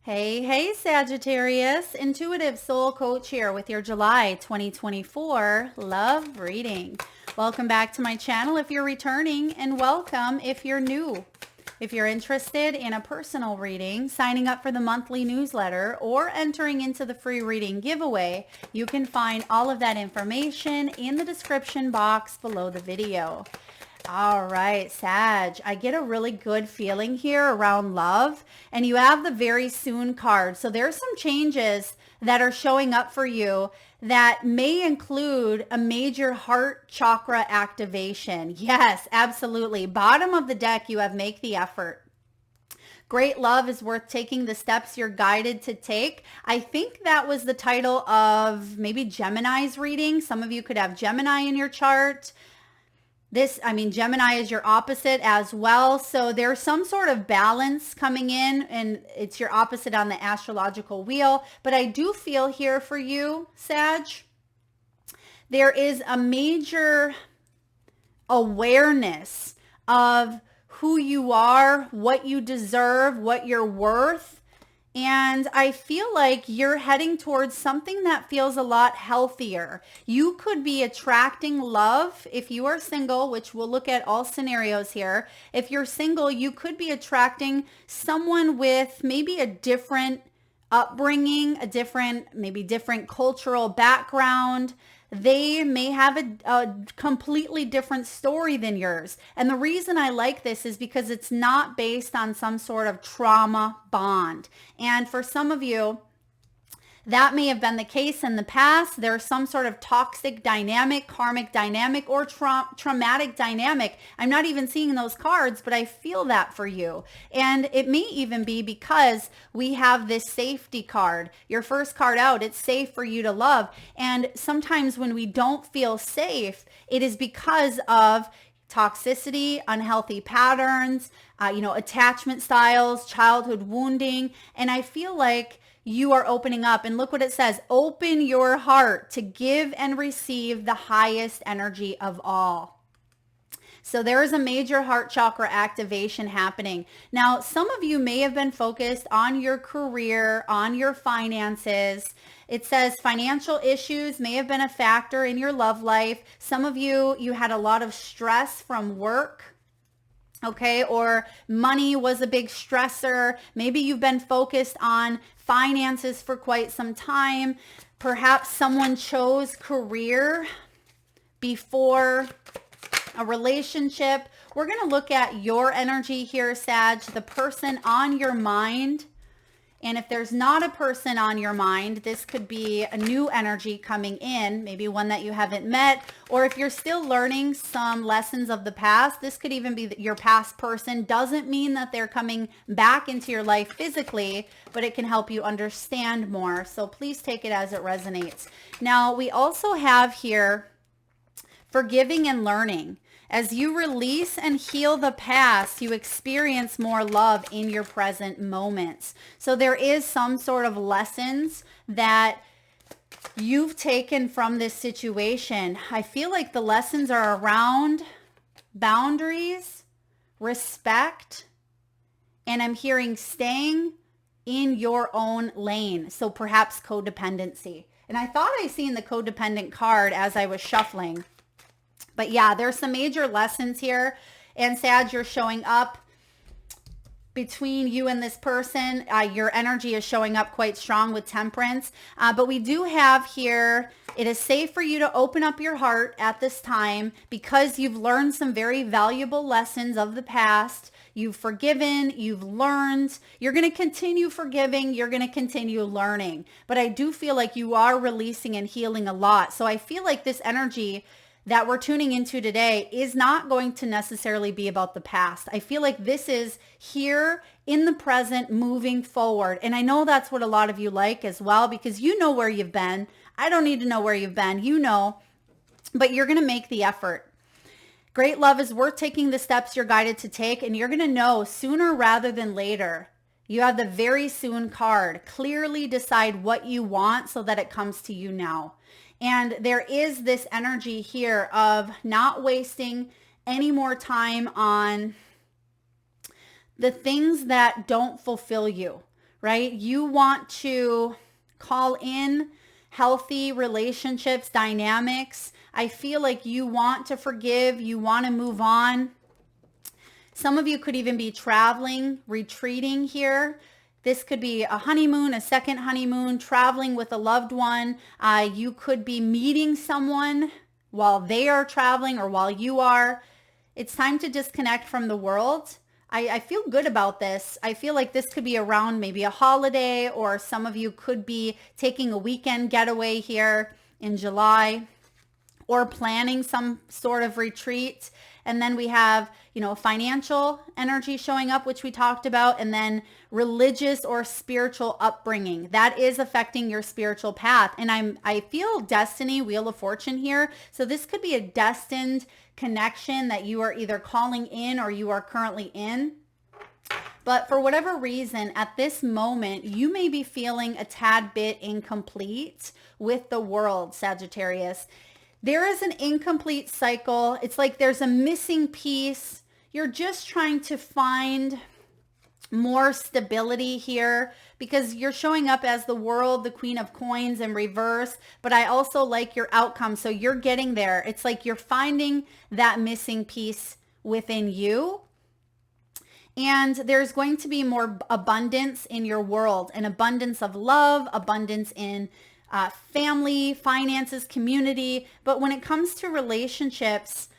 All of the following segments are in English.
Hey, hey, Sagittarius, Intuitive Soul Coach here with your July 2024 love reading. Welcome back to my channel if you're returning, and welcome if you're new. If you're interested in a personal reading, signing up for the monthly newsletter, or entering into the free reading giveaway, you can find all of that information in the description box below the video. All right, Sag, I get a really good feeling here around love, and you have the very soon card. So there's some changes that are showing up for you that may include a major heart chakra activation. Yes, absolutely. Bottom of the deck, you have make the effort. Great love is worth taking the steps you're guided to take. I think that was the title of maybe Gemini's reading. Some of you could have Gemini in your chart. Gemini is your opposite as well. So there's some sort of balance coming in, and it's your opposite on the astrological wheel. But I do feel here for you, Sag, there is a major awareness of who you are, what you deserve, what you're worth. And I feel like you're heading towards something that feels a lot healthier. You could be attracting love if you are single, which we'll look at all scenarios here. If you're single, you could be attracting someone with maybe a different upbringing, maybe different cultural background. They may have a completely different story than yours. And the reason I like this is because it's not based on some sort of trauma bond. And for some of you, that may have been the case in the past. There's some sort of toxic dynamic, karmic dynamic, or traumatic dynamic. I'm not even seeing those cards, but I feel that for you. And it may even be because we have this safety card. Your first card out, it's safe for you to love. And sometimes when we don't feel safe, it is because of toxicity, unhealthy patterns, attachment styles, childhood wounding. And I feel like you are opening up, and look what it says: open your heart to give and receive the highest energy of all. So there is a major heart chakra activation happening. Now, some of you may have been focused on your career, on your finances. It says financial issues may have been a factor in your love life. Some of you had a lot of stress from work. Okay, or money was a big stressor. Maybe you've been focused on finances for quite some time. Perhaps someone chose career before a relationship. We're going to look at your energy here, Sag, the person on your mind. And if there's not a person on your mind, this could be a new energy coming in, maybe one that you haven't met. Or if you're still learning some lessons of the past, this could even be your past person. Doesn't mean that they're coming back into your life physically, but it can help you understand more. So please take it as it resonates. Now, we also have here forgiving and learning. As you release and heal the past, you experience more love in your present moments. So there is some sort of lessons that you've taken from this situation. I feel like the lessons are around boundaries, respect, and I'm hearing staying in your own lane. So perhaps codependency. And I thought I seen the codependent card as I was shuffling. But yeah, there's some major lessons here. And Sag, you're showing up between you and this person. Your energy is showing up quite strong with temperance. But we do have here, it is safe for you to open up your heart at this time because you've learned some very valuable lessons of the past. You've forgiven, you've learned, you're going to continue forgiving, you're going to continue learning. But I do feel like you are releasing and healing a lot. So I feel like this energy that we're tuning into today is not going to necessarily be about the past. I feel like this is here in the present, moving forward. And I know that's what a lot of you like as well, because you know where you've been. I don't need to know where you've been, but you're going to make the effort. Great love is worth taking the steps you're guided to take, and you're going to know sooner rather than later. You have the very soon card. Clearly decide what you want so that it comes to you now. And there is this energy here of not wasting any more time on the things that don't fulfill you, right? You want to call in healthy relationships, dynamics. I feel like you want to forgive, you want to move on. Some of you could even be traveling, retreating here. This could be a honeymoon, a second honeymoon, traveling with a loved one. You could be meeting someone while they are traveling or while you are. It's time to disconnect from the world. I feel good about this. I feel like this could be around maybe a holiday, or some of you could be taking a weekend getaway here in July, or planning some sort of retreat. And then we have, financial energy showing up, which we talked about, and then religious or spiritual upbringing. That is affecting your spiritual path. And I feel destiny, wheel of fortune here. So this could be a destined connection that you are either calling in or you are currently in. But for whatever reason, at this moment, you may be feeling a tad bit incomplete with the world, Sagittarius. There is an incomplete cycle. It's like there's a missing piece. You're just trying to find more stability here because you're showing up as the world, the Queen of Coins in reverse, but I also like your outcome. So you're getting there. It's like you're finding that missing piece within you. And there's going to be more abundance in your world, an abundance of love, abundance in family, finances, community. But when it comes to relationships,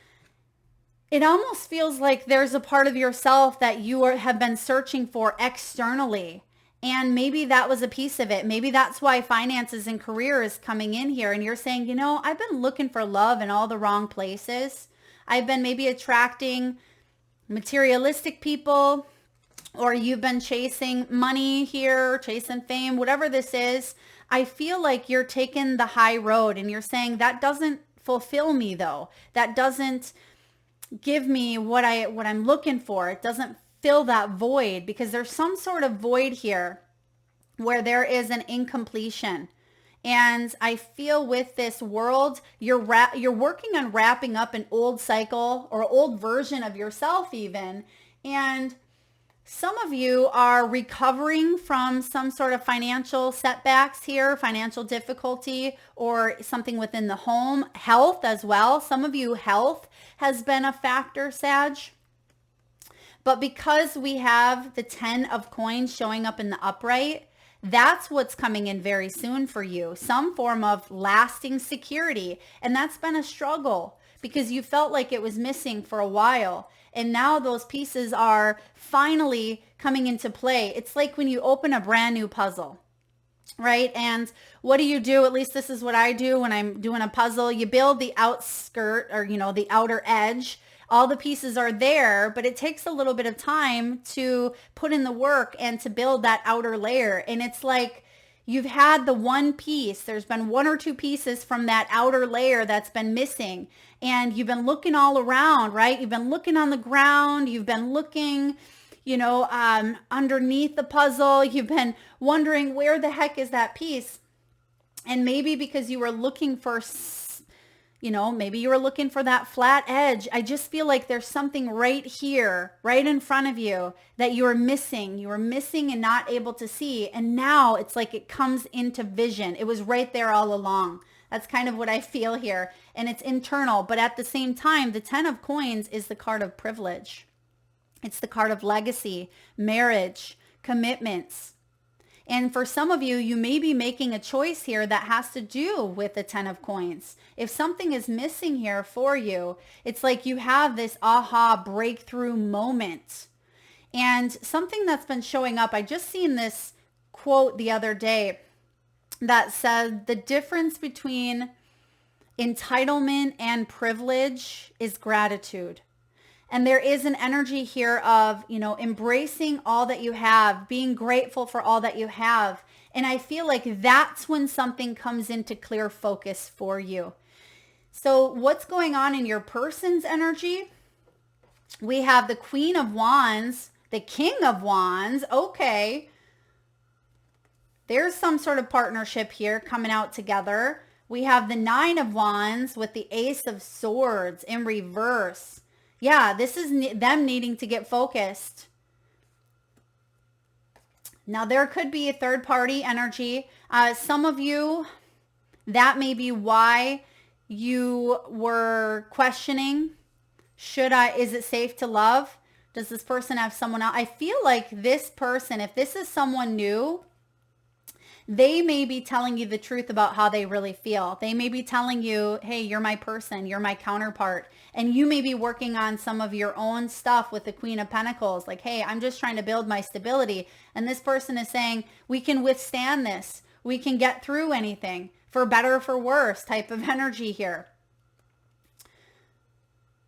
it almost feels like there's a part of yourself that you have been searching for externally. And maybe that was a piece of it. Maybe that's why finances and career is coming in here. And you're saying, I've been looking for love in all the wrong places. I've been maybe attracting materialistic people, or you've been chasing money here, chasing fame, whatever this is. I feel like you're taking the high road and you're saying that doesn't fulfill me though. That doesn't give me what I'm looking for. It doesn't fill that void, because there's some sort of void here where there is an incompletion. And I feel with this world, you're working on wrapping up an old cycle or old version of yourself even. And some of you are recovering from some sort of financial setbacks here, financial difficulty, or something within the home, health as well. Some of you, health has been a factor, Sag. But because we have the 10 of coins showing up in the upright, that's what's coming in very soon for you. Some form of lasting security. And that's been a struggle because you felt like it was missing for a while. And now those pieces are finally coming into play. It's like when you open a brand new puzzle, right? And what do? At least this is what I do when I'm doing a puzzle. You build the outskirt, or, the outer edge. All the pieces are there, but it takes a little bit of time to put in the work and to build that outer layer. And it's like you've had the one piece. There's been one or two pieces from that outer layer that's been missing. And you've been looking all around, right? You've been looking on the ground. You've been looking, underneath the puzzle. You've been wondering, where the heck is that piece? And maybe because you were looking for maybe you were looking for that flat edge. I just feel like there's something right here, right in front of you that you were missing. You were missing and not able to see. And now it's like it comes into vision. It was right there all along. That's kind of what I feel here. And it's internal. But at the same time, the 10 of coins is the card of privilege. It's the card of legacy, marriage, commitments. And for some of you, you may be making a choice here that has to do with the 10 of coins. If something is missing here for you, it's like you have this aha breakthrough moment. And something that's been showing up, I just seen this quote the other day that said the difference between entitlement and privilege is gratitude. And there is an energy here of, embracing all that you have, being grateful for all that you have. And I feel like that's when something comes into clear focus for you. So what's going on in your person's energy? We have the Queen of Wands, the King of Wands. Okay. There's some sort of partnership here coming out together. We have the 9 of Wands with the Ace of Swords in reverse. Yeah, this is them needing to get focused. Now, there could be a third party energy. Some of you, that may be why you were questioning, is it safe to love? Does this person have someone else? I feel like this person, if this is someone new, they may be telling you the truth about how they really feel. They may be telling you, hey, you're my person, you're my counterpart. And you may be working on some of your own stuff with the Queen of Pentacles. Like, hey, I'm just trying to build my stability. And this person is saying, we can withstand this. We can get through anything, for better or for worse type of energy here.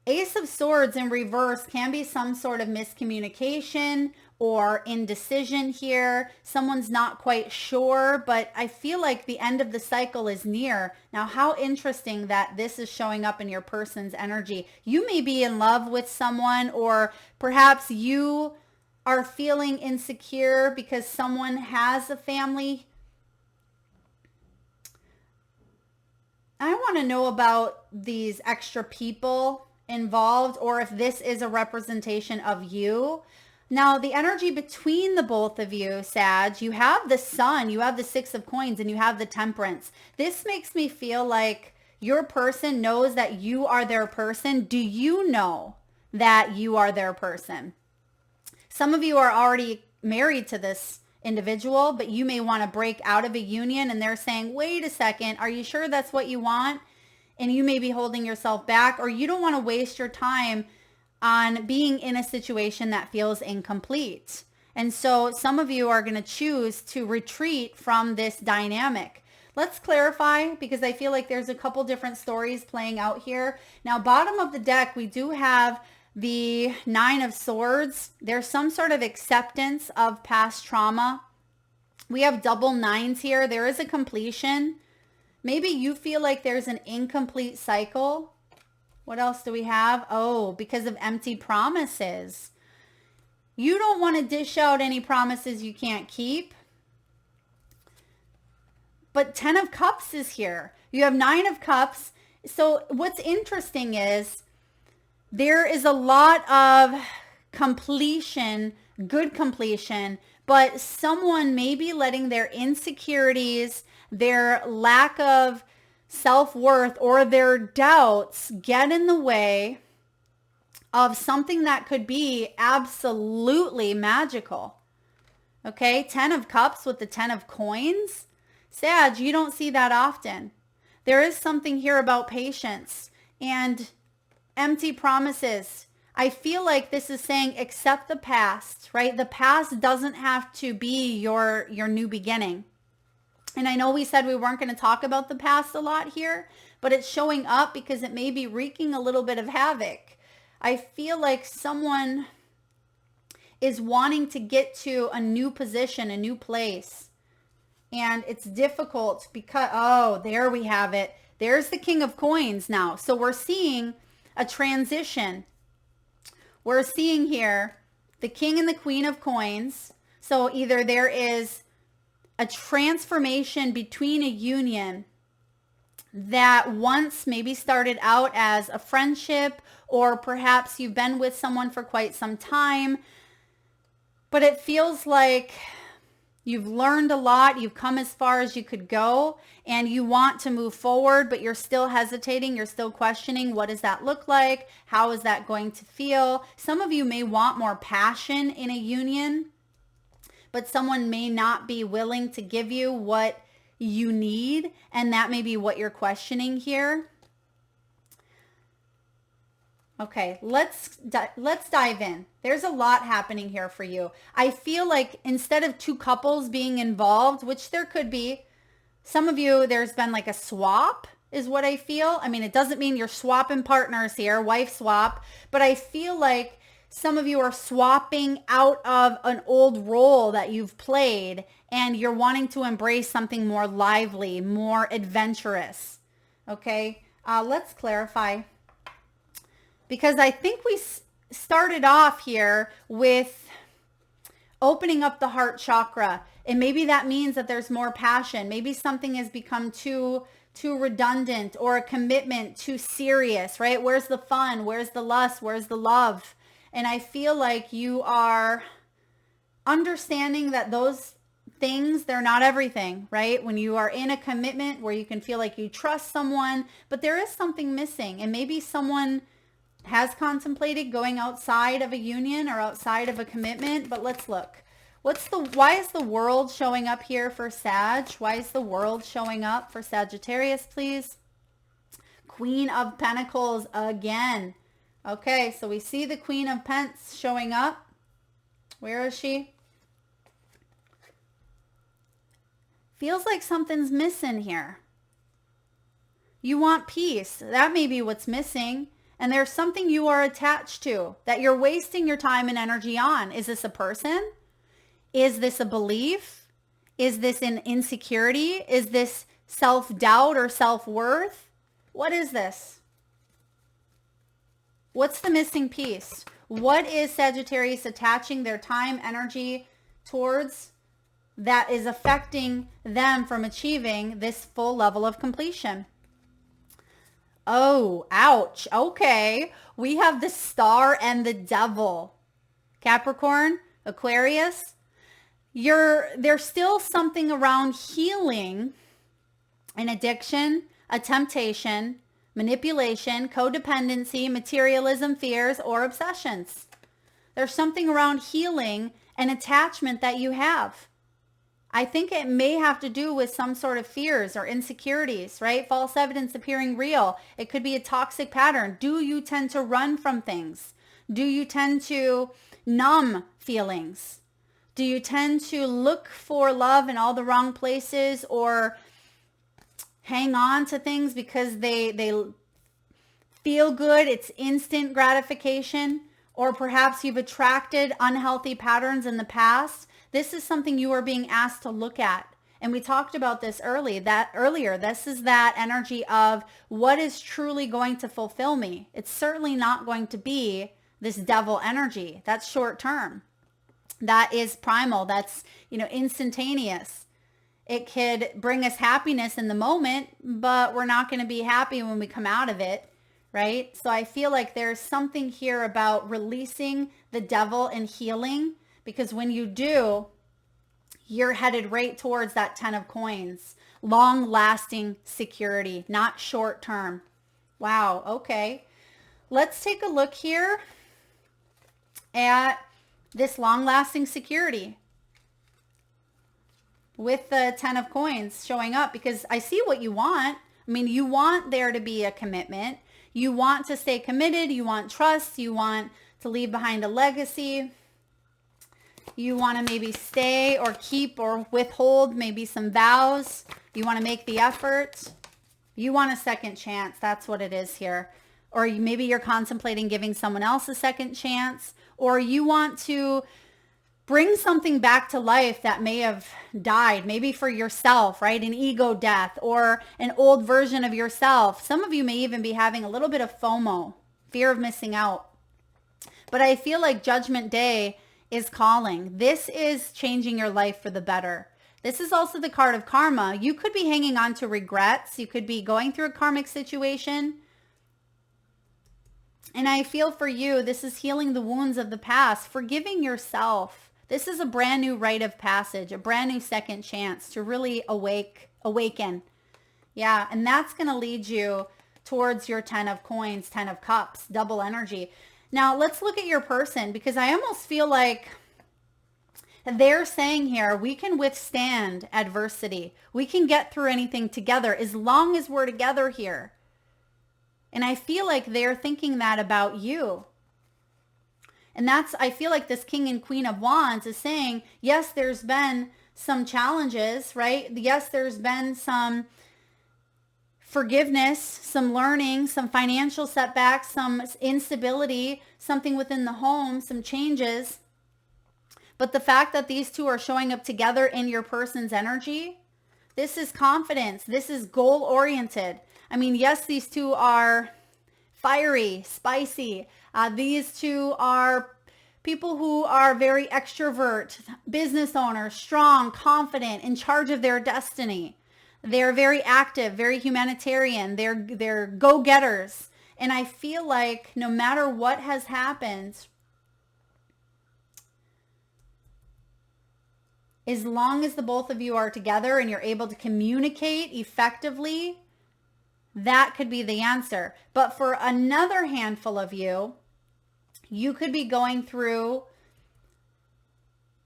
Ace of Swords in reverse can be some sort of miscommunication or indecision here. Someone's not quite sure, but I feel like the end of the cycle is near. Now, how interesting that this is showing up in your person's energy. You may be in love with someone, or perhaps you are feeling insecure because someone has a family. I want to know about these extra people involved, or if this is a representation of you. Now, the energy between the both of you, Sag, you have the Sun, you have the Six of Coins, and you have the Temperance. This makes me feel like your person knows that you are their person. Do you know that you are their person? Some of you are already married to this individual, but you may want to break out of a union, and they're saying, wait a second, are you sure that's what you want? And you may be holding yourself back, or you don't want to waste your time on being in a situation that feels incomplete. And so some of you are going to choose to retreat from this dynamic. Let's clarify, because I feel like there's a couple different stories playing out here. Now, bottom of the deck, we do have the Nine of Swords. There's some sort of acceptance of past trauma. We have double nines here. There is a completion. Maybe you feel like there's an incomplete cycle. What else do we have? Oh, because of empty promises. You don't want to dish out any promises you can't keep. But 10 of Cups is here. You have 9 of Cups. So what's interesting is there is a lot of completion, good completion, but someone may be letting their insecurities, their lack of self-worth, or their doubts get in the way of something that could be absolutely magical. Okay, 10 of Cups with the 10 of Coins. Sag, you don't see that often. There is something here about patience and empty promises. I feel like this is saying accept the past, right? The past doesn't have to be your new beginning. And I know we said we weren't going to talk about the past a lot here, but it's showing up because it may be wreaking a little bit of havoc. I feel like someone is wanting to get to a new position, a new place. And it's difficult because, oh, there we have it. There's the King of Coins now. So we're seeing a transition. We're seeing here the King and the Queen of Coins. So either there is a transformation between a union that once maybe started out as a friendship, or perhaps you've been with someone for quite some time, but it feels like you've learned a lot, you've come as far as you could go, and you want to move forward, but you're still hesitating, you're still questioning, what does that look like? How is that going to feel? Some of you may want more passion in a union, but someone may not be willing to give you what you need, and that may be what you're questioning here. Okay, let's dive in. There's a lot happening here for you. I feel like instead of two couples being involved, which there could be, some of you, there's been like a swap is what I feel. I mean, it doesn't mean you're swapping partners here, wife swap, but I feel like some of you are swapping out of an old role that you've played, and you're wanting to embrace something more lively, more adventurous. Okay, let's clarify. Because I think we started off here with opening up the heart chakra. And maybe that means that there's more passion. Maybe something has become too redundant, or a commitment too serious, right? Where's the fun? Where's the lust? Where's the love? And I feel like you are understanding that those things, they're not everything, right? When you are in a commitment where you can feel like you trust someone, but there is something missing, and maybe someone has contemplated going outside of a union or outside of a commitment. But let's look. Why is the world showing up here for Sag? Why is the world showing up for Sagittarius, please? Queen of Pentacles again. Okay, so we see the Queen of Pentacles showing up. Where is she? Feels like something's missing here. You want peace. That may be what's missing. And there's something you are attached to that you're wasting your time and energy on. Is this a person? Is this a belief? Is this an insecurity? Is this self-doubt or self-worth? What is this? What's the missing piece? What is Sagittarius attaching their time, energy towards that is affecting them from achieving this full level of completion? Oh, ouch. Okay. We have the Star and the Devil. Capricorn, Aquarius, there's still something around healing, an addiction, a temptation, manipulation, codependency, materialism, fears, or obsessions. There's something around healing and attachment that you have. I think it may have to do with some sort of fears or insecurities, right? False evidence appearing real. It could be a toxic pattern. Do you tend to run from things? Do you tend to numb feelings? Do you tend to look for love in all the wrong places, or hang on to things because they feel good? It's instant gratification. Or perhaps you've attracted unhealthy patterns in the past. This is something you are being asked to look at. And we talked about this earlier. This is that energy of what is truly going to fulfill me. It's certainly not going to be this devil energy. That's short term. That is primal. That's, instantaneous. It could bring us happiness in the moment, but we're not going to be happy when we come out of it, right? So I feel like there's something here about releasing the devil and healing. Because when you do, you're headed right towards that 10 of coins. Long-lasting security, not short-term. Wow, okay. Let's take a look here at this long-lasting security with the 10 of coins showing up, because I see what you want. I mean, you want there to be a commitment. You want to stay committed. You want trust. You want to leave behind a legacy. You want to maybe stay or keep or withhold maybe some vows. You want to make the effort. You want a second chance. That's what it is here. Or maybe you're contemplating giving someone else a second chance. Or you want to bring something back to life that may have died, maybe for yourself, right? An ego death or an old version of yourself. Some of you may even be having a little bit of FOMO, fear of missing out. But I feel like Judgment Day is calling. This is changing your life for the better. This is also the card of karma. You could be hanging on to regrets. You could be going through a karmic situation. And I feel for you, this is healing the wounds of the past, forgiving yourself. This is a brand new rite of passage, a brand new second chance to really awaken. Yeah, and that's going to lead you towards your 10 of coins, 10 of cups, double energy. Now, let's look at your person, because I almost feel like they're saying here, we can withstand adversity. We can get through anything together as long as we're together here. And I feel like they're thinking that about you. And I feel like this King and Queen of Wands is saying, yes, there's been some challenges, right? Yes, there's been some forgiveness, some learning, some financial setbacks, some instability, something within the home, some changes. But the fact that these two are showing up together in your person's energy, this is confidence. This is goal-oriented. I mean, yes, these two are fiery, spicy. These two are people who are very extrovert, business owners, strong, confident, in charge of their destiny. They're very active, very humanitarian. They're go-getters. And I feel like no matter what has happened, As long as the both of you are together and you're able to communicate effectively, that could be the answer. But for another handful of you, you could be going through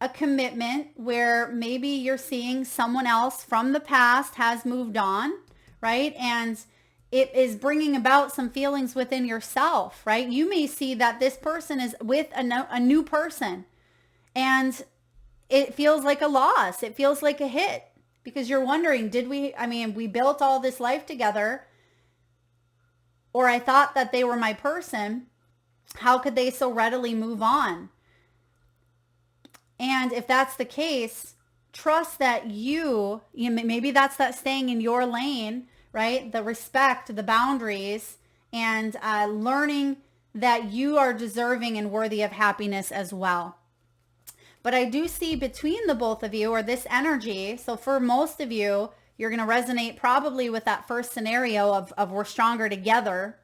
a commitment where maybe you're seeing someone else from the past has moved on, right? And it is bringing about some feelings within yourself, right? You may see that this person is with a new person and it feels like a loss. It feels like a hit because you're wondering, we built all this life together, or I thought that they were my person. How could they so readily move on? And if that's the case, trust that maybe that's that staying in your lane, right? The respect, the boundaries, and learning that you are deserving and worthy of happiness as well. But I do see between the both of you, or this energy, so for most of you, you're going to resonate probably with that first scenario of we're stronger together.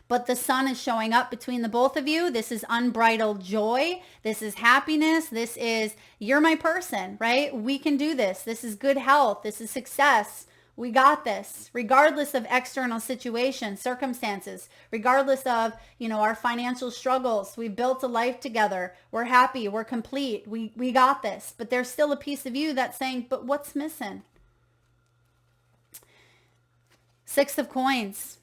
But the sun is showing up between the both of you. This is unbridled joy. This is happiness. This is, you're my person, right? We can do this. This is good health. This is success. We got this, regardless of external situations, circumstances, regardless of, our financial struggles. We built a life together. We're happy. We're complete. We got this. But there's still a piece of you that's saying, but what's missing? Six of Coins.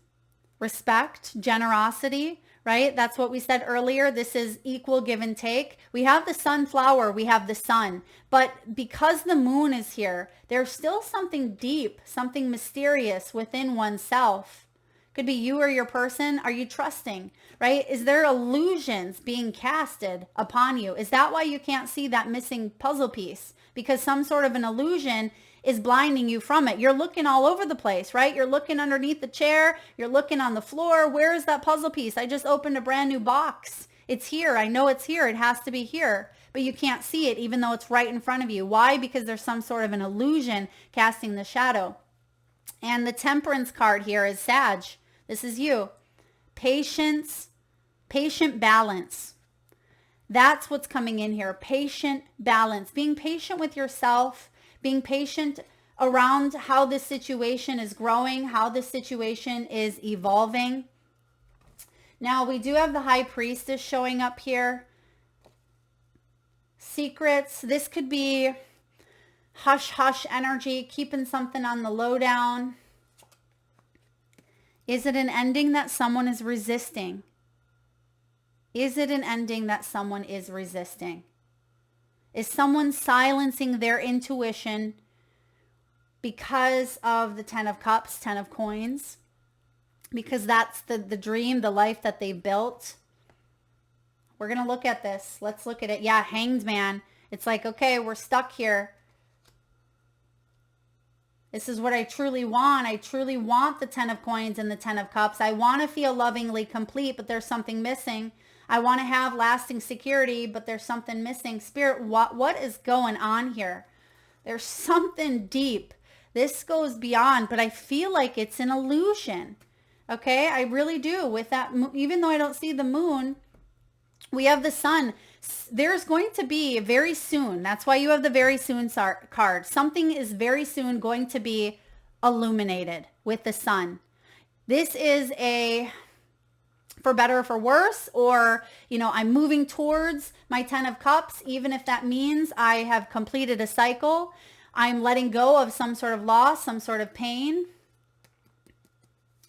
Respect, generosity, right? That's what we said earlier. This is equal give and take. We have the sunflower, we have the sun, but because the moon is here, there's still something deep, something mysterious within oneself. Could be you or your person. Are you trusting, right? Is there illusions being casted upon you? Is that why you can't see that missing puzzle piece? Because some sort of an illusion is blinding you from it. You're looking all over the place, right? You're looking underneath the chair. You're looking on the floor. Where is that puzzle piece? I just opened a brand new box. It's here. I know it's here. It has to be here. But you can't see it even though it's right in front of you. Why? Because there's some sort of an illusion casting the shadow. And the Temperance card here is Sag. This is you. Patience, patient balance. That's what's coming in here. Patient balance. Being patient with yourself. Being patient around how this situation is growing, how this situation is evolving. Now, we do have the High Priestess showing up here. Secrets. This could be hush-hush energy, keeping something on the lowdown. Is it an ending that someone is resisting? Is it an ending that someone is resisting? Is someone silencing their intuition because of the 10 of Cups, 10 of Coins? Because that's the dream, the life that they built. We're going to look at this. Let's look at it. Yeah, Hanged Man. It's like, okay, we're stuck here. This is what I truly want. I truly want the 10 of Coins and the 10 of Cups. I want to feel lovingly complete, but there's something missing. I want to have lasting security, but there's something missing. Spirit, what is going on here? There's something deep. This goes beyond, but I feel like it's an illusion. Okay, I really do. With that, even though I don't see the moon, we have the sun. There's going to be very soon. That's why you have the very soon card. Something is very soon going to be illuminated with the sun. This is for better or for worse, or, I'm moving towards my 10 of Cups, even if that means I have completed a cycle. I'm letting go of some sort of loss, some sort of pain.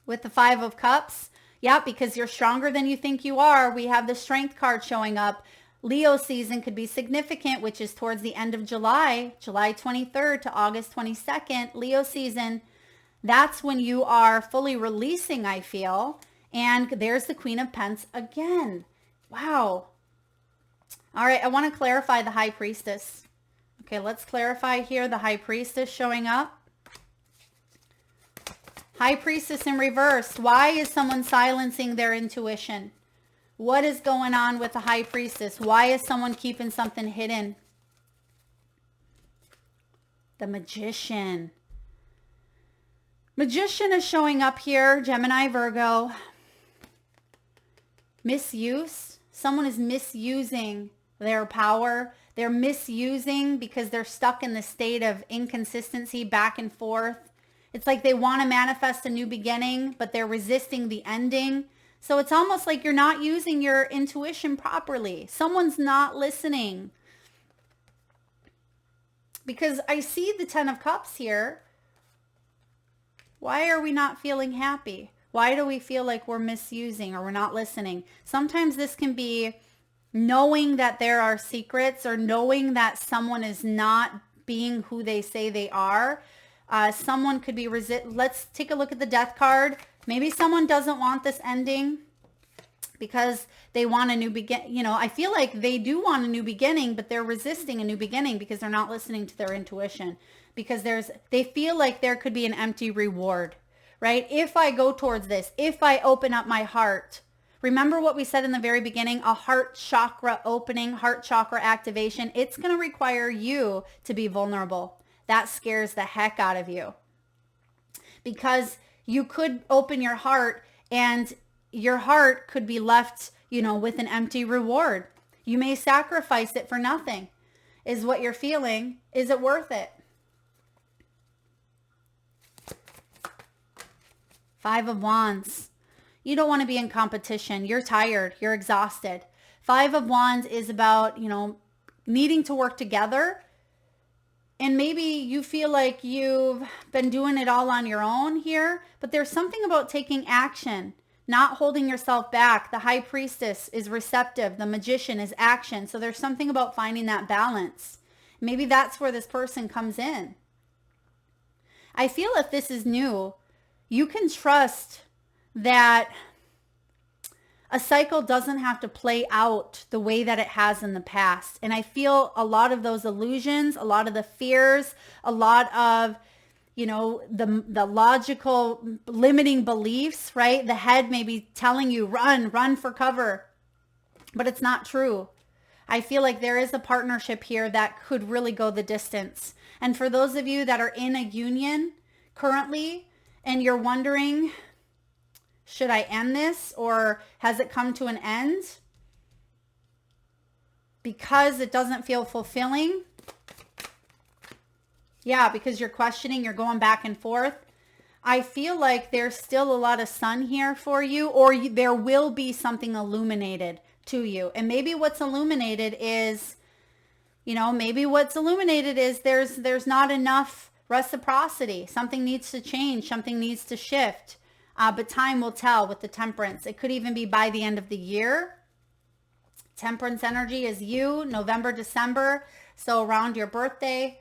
With the 5 of Cups, yeah, because you're stronger than you think you are. We have the Strength card showing up. Leo season could be significant, which is towards the end of July 23rd to August 22nd. Leo season, that's when you are fully releasing, I feel. And there's the Queen of Pentacles again. Wow. All right, I want to clarify the High Priestess. Okay, let's clarify here the High Priestess showing up. High Priestess in reverse. Why is someone silencing their intuition? What is going on with the High Priestess? Why is someone keeping something hidden? The Magician. Magician is showing up here. Gemini, Virgo. Misuse. Someone is misusing their power. They're misusing because they're stuck in the state of inconsistency back and forth. It's like they want to manifest a new beginning, but they're resisting the ending. So it's almost like you're not using your intuition properly. Someone's not listening. Because I see the 10 of Cups here. Why are we not feeling happy? Why do we feel like we're misusing or we're not listening? Sometimes this can be knowing that there are secrets or knowing that someone is not being who they say they are. Someone could be let's take a look at the Death card. Maybe someone doesn't want this ending because they want a new beginning. You know, I feel like they do want a new beginning, but they're resisting a new beginning because they're not listening to their intuition, because they feel like there could be an empty reward, right? If I go towards this, if I open up my heart. Remember what we said in the very beginning, a heart chakra opening, heart chakra activation. It's going to require you to be vulnerable. That scares the heck out of you, because you could open your heart and your heart could be left, you know, with an empty reward. You may sacrifice it for nothing, is what you're feeling. Is it worth it? 5 of Wands. You don't want to be in competition. You're tired. You're exhausted. 5 of Wands is about, you know, needing to work together. And maybe you feel like you've been doing it all on your own here, but there's something about taking action, not holding yourself back. The High Priestess is receptive. The Magician is action. So there's something about finding that balance. Maybe that's where this person comes in. I feel if this is new, you can trust that a cycle doesn't have to play out the way that it has in the past. And I feel a lot of those illusions, a lot of the fears, a lot of, you know, the logical limiting beliefs, right? The head may be telling you, run for cover, but it's not true. I feel like there is a partnership here that could really go the distance. And for those of you that are in a union currently and you're wondering, should I end this or has it come to an end? Because it doesn't feel fulfilling. Yeah, because you're questioning, you're going back and forth. I feel like there's still a lot of sun here for you, or there will be something illuminated to you. And maybe what's illuminated is, you know, there's not enough reciprocity. Something needs to change. Something needs to shift. But time will tell with the Temperance. It could even be by the end of the year. Temperance energy is you, November, December. So around your birthday.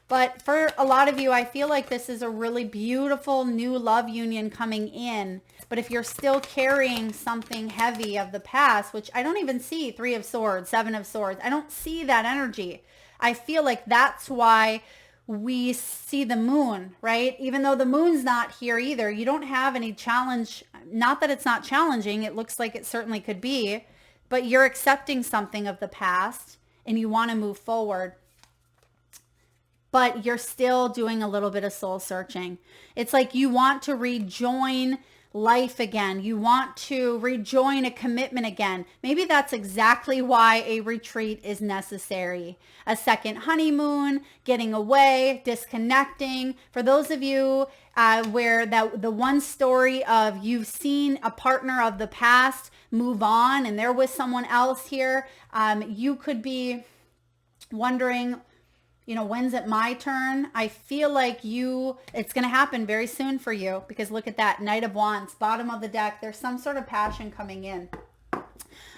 But for a lot of you, I feel like this is a really beautiful new love union coming in. But if you're still carrying something heavy of the past, which I don't even see 3 of Swords, 7 of Swords. I don't see that energy. I feel like that's why we see the moon, right? Even though the moon's not here either, you don't have any challenge. Not that it's not challenging. It looks like it certainly could be, but you're accepting something of the past and you want to move forward. But you're still doing a little bit of soul searching. It's like you want to rejoin life again. You want to rejoin a commitment again. Maybe that's exactly why a retreat is necessary. A second honeymoon, getting away, disconnecting. For those of you where the one story of you've seen a partner of the past move on and they're with someone else here, you could be wondering, you know, when's it my turn? I feel like it's going to happen very soon for you, because look at that, Knight of Wands, bottom of the deck. There's some sort of passion coming in.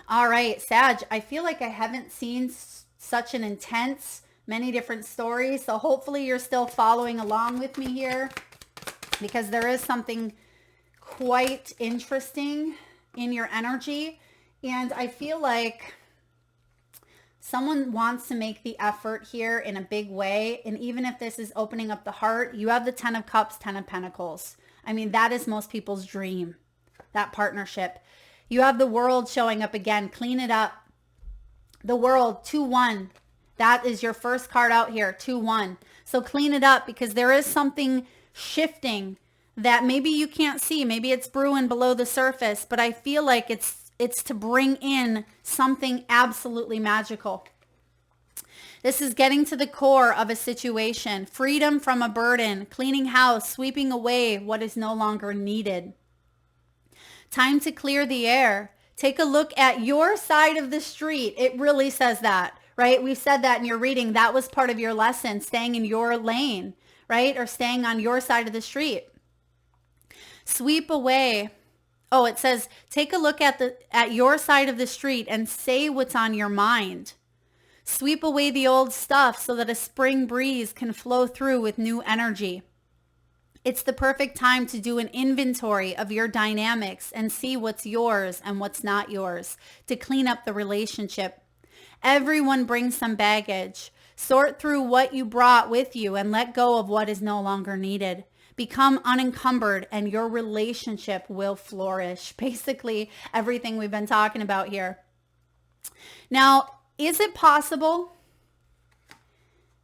All right, Sag, I feel like I haven't seen such an intense, many different stories. So hopefully you're still following along with me here, because there is something quite interesting in your energy. And I feel like someone wants to make the effort here in a big way. And even if this is opening up the heart, you have the 10 of Cups, 10 of Pentacles. I mean, that is most people's dream, that partnership. You have the World showing up again. Clean it up. The World, 2-1. That is your first card out here, 2-1. So clean it up, because there is something shifting that maybe you can't see. Maybe it's brewing below the surface, but I feel like it's to bring in something absolutely magical. This is getting to the core of a situation, freedom from a burden, cleaning house, sweeping away what is no longer needed. Time to clear the air. Take a look at your side of the street. It really says that, right? We've said that in your reading. That was part of your lesson, staying in your lane, right? Or staying on your side of the street. Sweep away. Oh, it says, take a look at your side of the street and say what's on your mind. Sweep away the old stuff so that a spring breeze can flow through with new energy. It's the perfect time to do an inventory of your dynamics and see what's yours and what's not yours, to clean up the relationship. Everyone brings some baggage. Sort through what you brought with you and let go of what is no longer needed. Become unencumbered and your relationship will flourish. Basically, everything we've been talking about here. Now, is it possible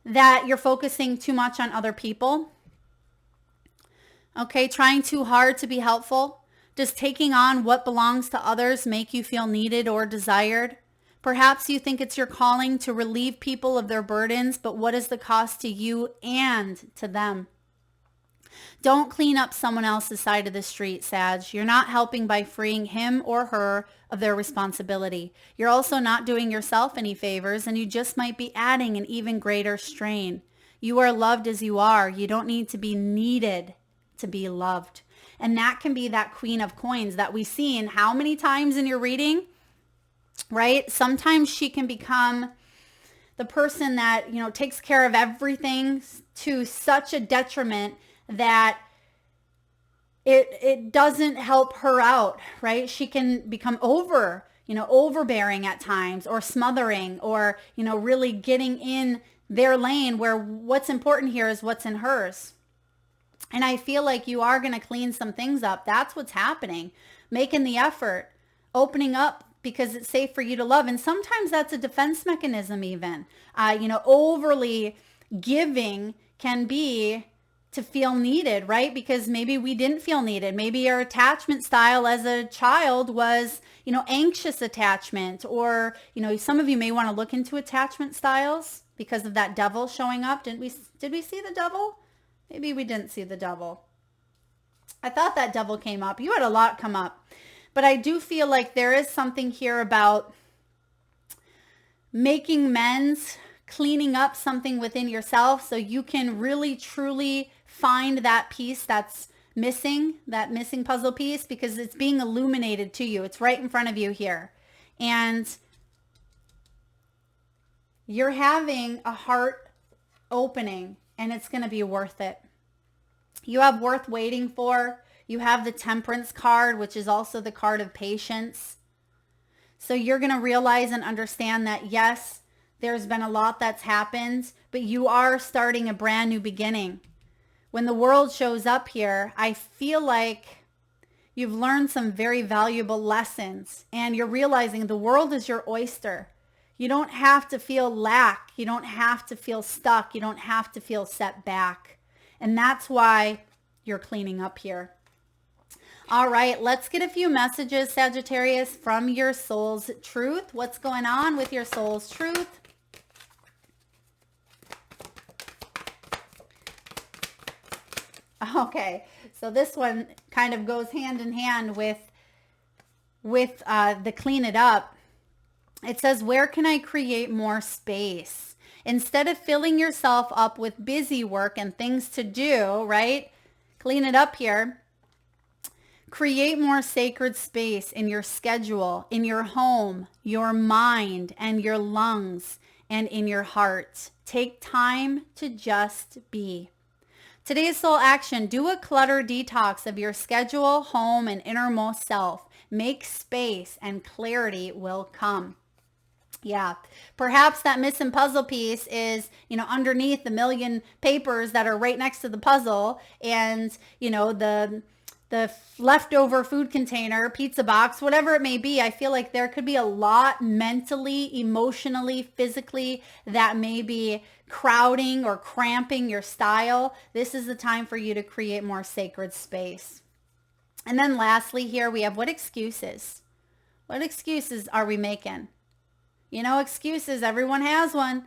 that you're focusing too much on other people? Okay, trying too hard to be helpful? Does taking on what belongs to others make you feel needed or desired? Perhaps you think it's your calling to relieve people of their burdens, but what is the cost to you and to them? Don't clean up someone else's side of the street, Sag. You're not helping by freeing him or her of their responsibility. You're also not doing yourself any favors, and you just might be adding an even greater strain. You are loved as you are. You don't need to be needed to be loved. And that can be that Queen of Coins that we see in how many times in your reading, right? Sometimes she can become the person that, takes care of everything to such a detriment that it doesn't help her out, right? She can become overbearing at times, or smothering, or, really getting in their lane where what's important here is what's in hers. And I feel like you are going to clean some things up. That's what's happening. Making the effort, opening up because it's safe for you to love. And sometimes that's a defense mechanism even. Overly giving can be to feel needed, right? Because maybe we didn't feel needed. Maybe your attachment style as a child was, anxious attachment, or, some of you may want to look into attachment styles because of that devil showing up. Did we see the devil? Maybe we didn't see the devil. I thought that devil came up. You had a lot come up. But I do feel like there is something here about making amends, cleaning up something within yourself so you can really, truly find that piece that's missing, that missing puzzle piece, because it's being illuminated to you. It's right in front of you here. And you're having a heart opening, and it's going to be worth it. You have worth waiting for. You have the Temperance card, which is also the card of patience. So you're going to realize and understand that, yes, there's been a lot that's happened, but you are starting a brand new beginning. When the world shows up here, I feel like you've learned some very valuable lessons, and you're realizing the world is your oyster. You don't have to feel lack. You don't have to feel stuck. You don't have to feel set back. And that's why you're cleaning up here. All right, let's get a few messages, Sagittarius, from your soul's truth. What's going on with your soul's truth? Okay, so this one kind of goes hand in hand with the clean it up. It says, where can I create more space? Instead of filling yourself up with busy work and things to do, right? Clean it up here. Create more sacred space in your schedule, in your home, your mind, and your lungs, and in your heart. Take time to just be. Today's soul action, do a clutter detox of your schedule, home, and innermost self. Make space and clarity will come. Yeah, perhaps that missing puzzle piece is, underneath the million papers that are right next to the puzzle, and, the leftover food container, pizza box, whatever it may be. I feel like there could be a lot mentally, emotionally, physically that may be crowding or cramping your style. This is the time for you to create more sacred space. And then lastly here we have what excuses? What excuses are we making? Excuses, everyone has one.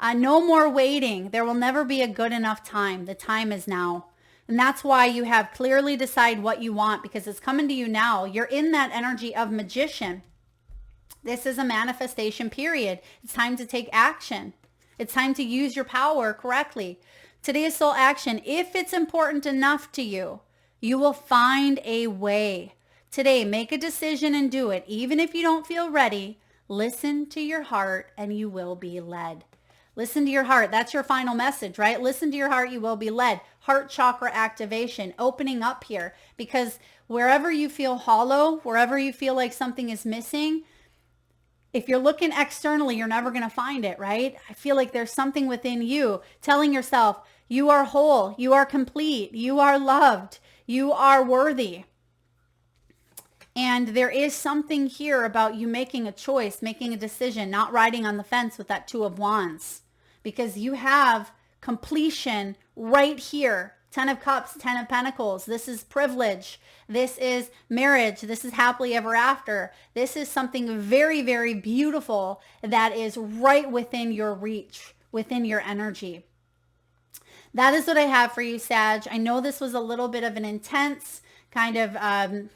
No more waiting. There will never be a good enough time. The time is now. And that's why you have clearly decide what you want, because it's coming to you now. You're in that energy of magician. This is a manifestation period. It's time to take action. It's time to use your power correctly. Today's soul action, if it's important enough to you, you will find a way. Today, make a decision and do it. Even if you don't feel ready, listen to your heart and you will be led. Listen to your heart. That's your final message, right? Listen to your heart. You will be led. Heart chakra activation, opening up here, because wherever you feel hollow, wherever you feel like something is missing, if you're looking externally, you're never going to find it, right? I feel like there's something within you telling yourself, you are whole, you are complete, you are loved, you are worthy. And there is something here about you making a choice, making a decision, not riding on the fence with that Two of Wands, because you have completion right here. 10 of Cups, 10 of Pentacles. This is privilege. This is marriage. This is happily ever after. This is something very, very beautiful that is right within your reach, within your energy. That is what I have for you, Sag. I know this was a little bit of an intense kind of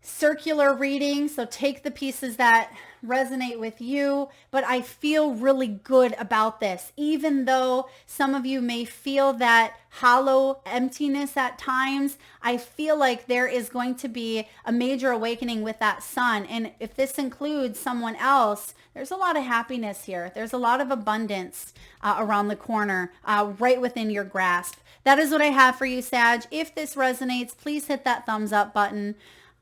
circular reading, so take the pieces that resonate with you, but I feel really good about this. Even though some of you may feel that hollow emptiness at times, I feel like there is going to be a major awakening with that sun. And if this includes someone else, there's a lot of happiness here. There's a lot of abundance around the corner, right within your grasp. That is what I have for you, Sag. If this resonates, please hit that thumbs up button.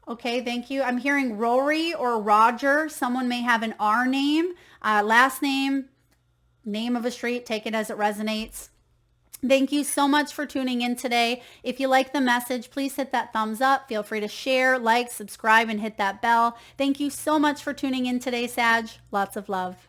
Okay, thank you. I'm hearing Rory or Roger. Someone may have an R name, last name, name of a street. Take it as it resonates. Thank you so much for tuning in today. If you like the message, please hit that thumbs up. Feel free to share, like, subscribe, and hit that bell. Thank you so much for tuning in today, Sag. Lots of love.